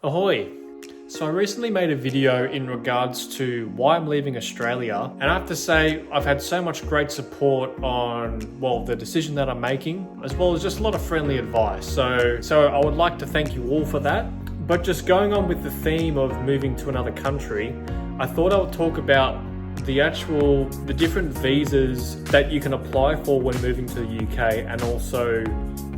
Ahoy! So I recently made a video in regards to why I'm leaving Australia, and I have to say I've had so much great support on, well, the decision that I'm making, as well as just a lot of friendly advice. So I would like to thank you all for that. But just going on with the theme of moving to another country, I thought I would talk about the different visas that you can apply for when moving to the UK, and also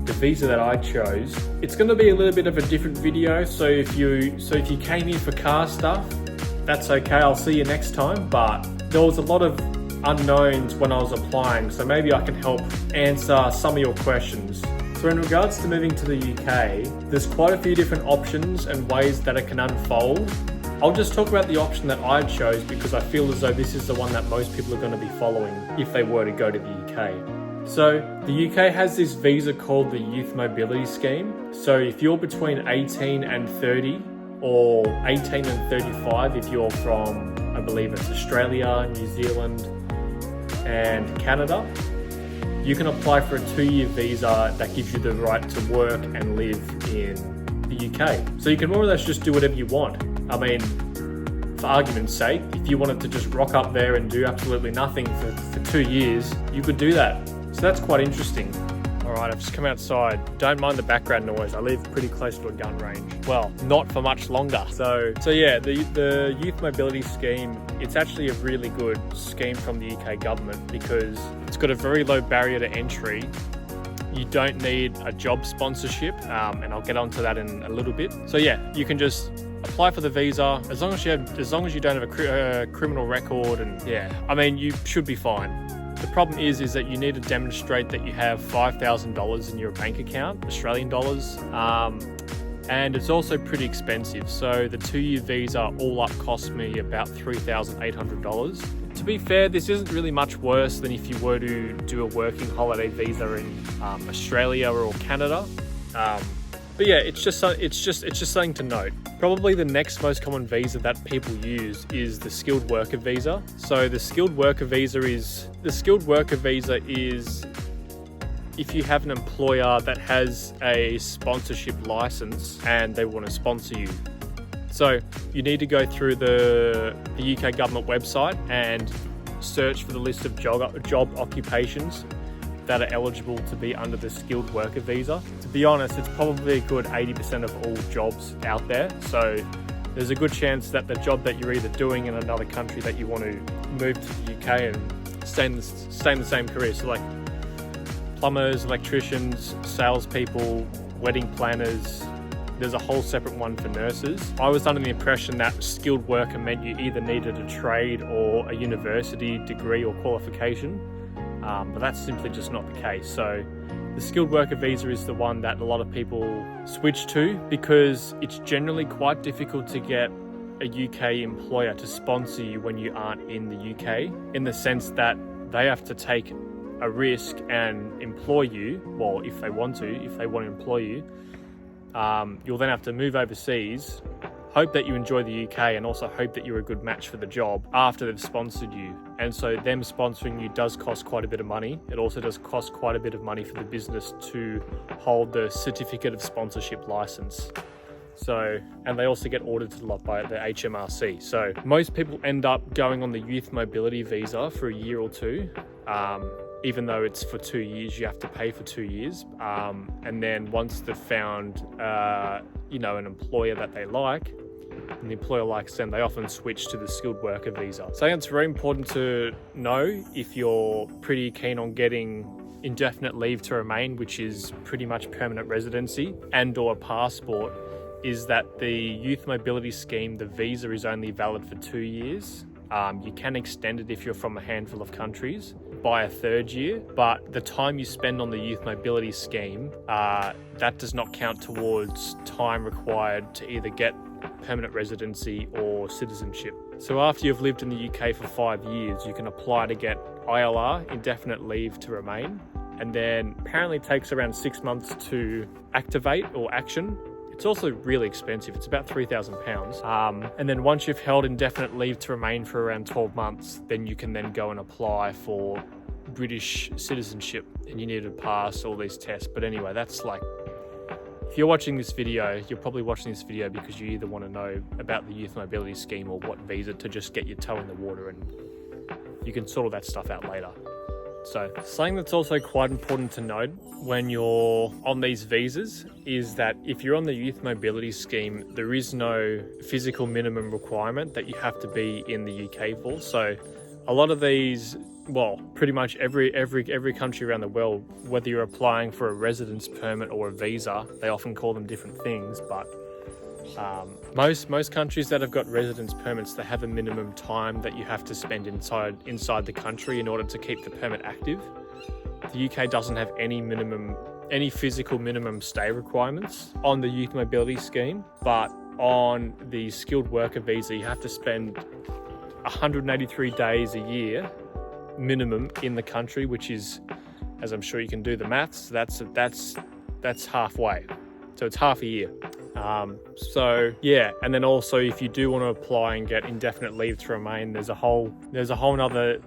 the visa that I chose. It's going to be a little bit of a different video, so if you came here for car stuff, that's okay, I'll see you next time. But there was a lot of unknowns when I was applying, so maybe I can help answer some of your questions. So in regards to moving to the UK, there's quite a few different options and ways that it can unfold. I'll just talk about the option that I chose because I feel as though this is the one that most people are going to be following if they were to go to the UK. So the UK has this visa called the Youth Mobility Scheme. So if you're between 18 and 30, or 18 and 35 if you're from, I believe it's Australia, New Zealand and Canada, you can apply for a 2-year visa that gives you the right to work and live in the UK. So you can more or less just do whatever you want. I mean, for argument's sake, if you wanted to just rock up there and do absolutely nothing for 2 years, you could do that. So that's quite interesting. All right, I've just come outside. Don't mind the background noise. I live pretty close to a gun range. Well, not for much longer. So yeah, the Youth Mobility Scheme, it's actually a really good scheme from the UK government because it's got a very low barrier to entry. You don't need a job sponsorship, and I'll get onto that in a little bit. So yeah, you can just apply for the visa as long as you don't have a criminal record, and yeah, I mean, you should be fine. The problem is that you need to demonstrate that you have $5,000 in your bank account, Australian dollars, and it's also pretty expensive. So the 2-year visa all up cost me about $3,800. To be fair, this isn't really much worse than if you were to do a working holiday visa in Australia or Canada. But yeah, it's just something to note. Probably the next most common visa that people use is the skilled worker visa. So the skilled worker visa is if you have an employer that has a sponsorship license and they want to sponsor you. So you need to go through the UK government website and search for the list of job occupations that are eligible to be under the skilled worker visa. To be honest, it's probably a good 80% of all jobs out there. So there's a good chance that the job that you're either doing in another country that you want to move to the UK and stay in the same career. So like plumbers, electricians, salespeople, wedding planners. There's a whole separate one for nurses. I was under the impression that skilled worker meant you either needed a trade or a university degree or qualification. But that's simply just not the case. So the skilled worker visa is the one that a lot of people switch to because it's generally quite difficult to get a UK employer to sponsor you when you aren't in the UK, in the sense that they have to take a risk and employ you. Well, if they want to employ you, you'll then have to move overseas, hope that you enjoy the UK, and also hope that you're a good match for the job after they've sponsored you. And so them sponsoring you does cost quite a bit of money. It also does cost quite a bit of money for the business to hold the certificate of sponsorship license. So, and they also get audited a lot by the HMRC. So most people end up going on the youth mobility visa for a year or two. Even though it's for 2 years, you have to pay for 2 years. And then once they've found, an employer that they like, and the employer likes them, they often switch to the skilled worker visa. So I think it's very important to know if you're pretty keen on getting indefinite leave to remain, which is pretty much permanent residency, and or a passport, is that the Youth Mobility Scheme, the visa is only valid for 2 years. You can extend it if you're from a handful of countries by a 3rd year, but the time you spend on the Youth Mobility Scheme, that does not count towards time required to either get permanent residency or citizenship. So after you've lived in the UK for 5 years, you can apply to get ILR, indefinite leave to remain, and then apparently it takes around 6 months to activate or action. It's also really expensive. It's about £3,000. And then once you've held indefinite leave to remain for around 12 months, then you can then go and apply for British citizenship, and you need to pass all these tests. But anyway, that's like if you're watching this video, you're probably watching this video because you either want to know about the youth mobility scheme or what visa to just get your toe in the water, and you can sort all that stuff out later. So something that's also quite important to note when you're on these visas is that if you're on the youth mobility scheme, there is no physical minimum requirement that you have to be in the UK for. So a lot of these, well, pretty much every country around the world, whether you're applying for a residence permit or a visa, they often call them different things, but most countries that have got residence permits, they have a minimum time that you have to spend inside the country in order to keep the permit active. The UK doesn't have any physical minimum stay requirements on the youth mobility scheme, but on the skilled worker visa, you have to spend 183 days a year minimum in the country, which is, as I'm sure you can do the maths, that's halfway. So it's half a year. So yeah, and then also if you do want to apply and get indefinite leave to remain, there's a whole nother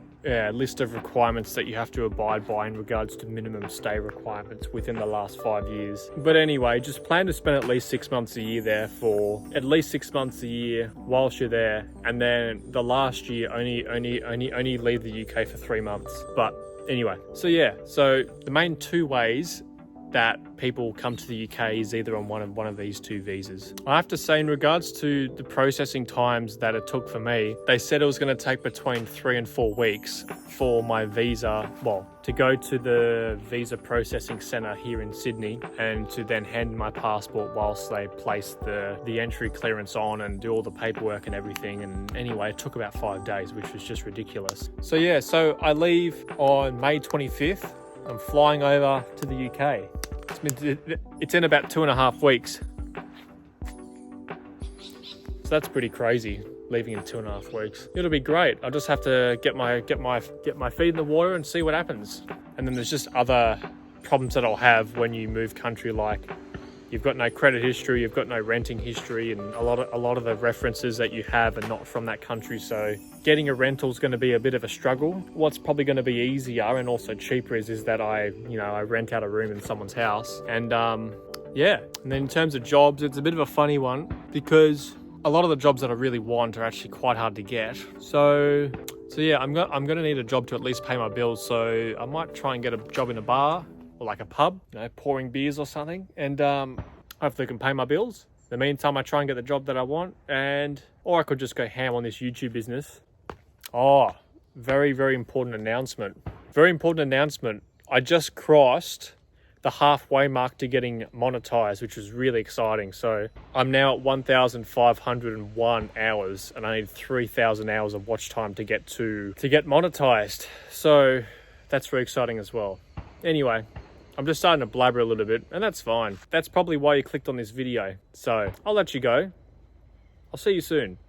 list of requirements that you have to abide by in regards to minimum stay requirements within the last 5 years. But anyway, just plan to spend at least 6 months a year there, for at least 6 months a year whilst you're there, and then the last year only leave the UK for 3 months. But anyway, so yeah, so the main two ways that people come to the UK is either on one of these two visas. I have to say, in regards to the processing times that it took for me, they said it was going to take between 3 and 4 weeks for my visa, well, to go to the visa processing centre here in Sydney and to then hand my passport whilst they place the entry clearance on and do all the paperwork and everything. And anyway, it took about 5 days, which was just ridiculous. So yeah, so I leave on May 25th. I'm flying over to the UK. It's in about 2.5 weeks. So that's pretty crazy, leaving in 2.5 weeks. It'll be great. I'll just have to get my feet in the water and see what happens. And then there's just other problems that I'll have when you move country, like you've got no credit history, you've got no renting history, and a lot of the references that you have are not from that country. So getting a rental is going to be a bit of a struggle. What's probably going to be easier and also cheaper is that I rent out a room in someone's house. And yeah, and then in terms of jobs, it's a bit of a funny one because a lot of the jobs that I really want are actually quite hard to get. So yeah, I'm going to need a job to at least pay my bills. So I might try and get a job in a bar or like a pub, pouring beers or something, and hopefully I can pay my bills. In the meantime, I try and get the job that I want, or I could just go ham on this YouTube business. Oh, very, very important announcement. Very important announcement. I just crossed the halfway mark to getting monetized, which was really exciting. So I'm now at 1,501 hours, and I need 3,000 hours of watch time to get monetized. So that's very exciting as well. Anyway, I'm just starting to blabber a little bit, and that's fine. That's probably why you clicked on this video. So I'll let you go. I'll see you soon.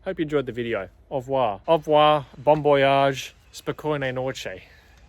Hope you enjoyed the video. Au revoir. Au revoir. Bon voyage. Spokojnej noche.